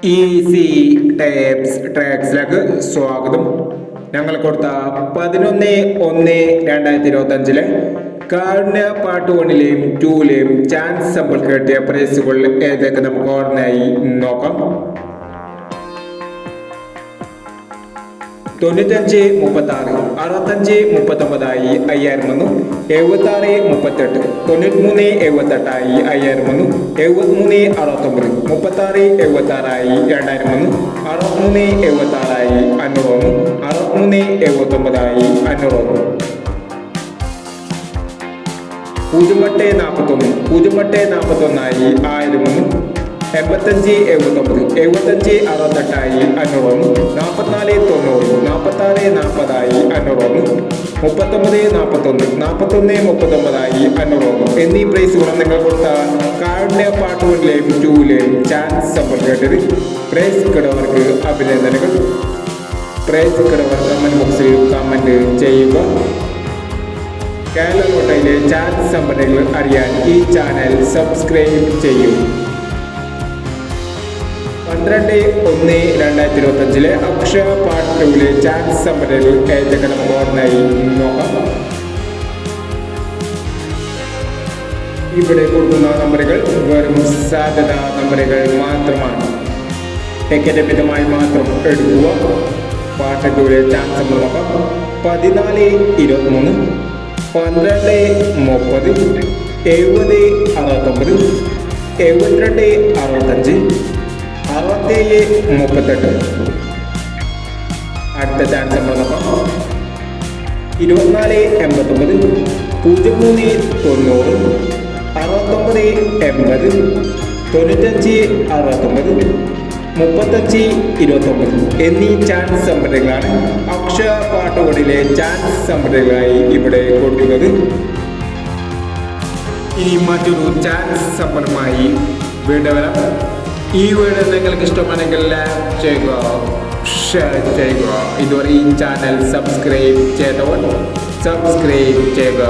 Easy ട്രാക്സിലേക്ക് സ്വാഗതം. ഞങ്ങൾ കൊടുത്ത 11/1/2025 കാരുണ്യ പാർട്ട് 1ലെയും 2ലെയും ചാൻസ് സമ്പിൾ കിട്ടിയ പ്രൈസുകൾ ഏതൊക്കെ നമുക്ക് ഓർമ്മയായി നോക്കാം. 95, 36, 65, 39 5000 വന്നു. 76, 38, 93, 78 5000 വന്നു. 73, 69, 36, 76 2000 വന്നു. 63, 76 500 വന്നു. 63, 79 500 വന്നു. 08, 41, 08, 41 1000 വന്നു. 85, 79, 75, 68 500 വന്നു. 44, 90, 46, 40 500 വന്നു. 39, 41, 41, 39 500 വന്നു. എന്നീ പ്രൈസുകളും നിങ്ങൾ കൊടുത്ത കാരുണ്യ പാർട്ട് 1ലെയും 2ലെയും ചാൻസ് സമ്പിൾ കേട്ടത്. പ്രൈസ് കിടവർക്ക് അഭിനന്ദനങ്ങൾ. പ്രൈസ് കിടവർ കമന്റ് ബോക്സിൽ കമന്റ് ചെയ്യുക. കേരള കോട്ടയിലെ ചാൻസ് സമ്പിളുകൾ അറിയാൻ ഈ ചാനൽ സബ്സ്ക്രൈബ് ചെയ്യൂ. 12/1/2025 അക്ഷയ പാർട്ട് 2ലെ ചാൻസ് സമ്പിളുകൾ ഏതൊക്കെ നമുക്ക് ഓർമ്മയായി നോക്കാം. ഇവിടെ കൊടുക്കുന്ന നമ്പറുകൾ വെറും സാധ്യത നമ്പറുകൾ മാത്രമാണ്. ടിക്കറ്റ് മിതമായി മാത്രം എടുക്കുക. പാർട്ട് 2ലെ ചാൻസ് സമ്പിൾ നോക്കാം. 14/23, 12/30, 70/69, 72/65, 67/38. അടുത്ത ചാൻസ് നമ്മൾ നോക്കാം. 24/89, 03/90, 69/80, 95/69, 35/29 എന്നീ ചാൻസ് സമ്പിളുകളാണ് അക്ഷയ പാർട്ട് 1ലെ ചാൻസ് സമ്പിളുകളായി ഇവിടെ കൊടുക്കുന്നത്. ഇനി മറ്റൊരു ചാൻസ് സമ്പിളുമായി വീണ്ടും വരാം. ഈ വീഡിയോ നിങ്ങൾക്ക് ഇഷ്ടമാണെങ്കിൽ ലൈക്ക് ചെയ്യുക, ഷെയർ ചെയ്യുക. ഇതുവരെ ഈ ചാനൽ സബ്സ്ക്രൈബ് ചെയ്തവർ സബ്സ്ക്രൈബ് ചെയ്യുക.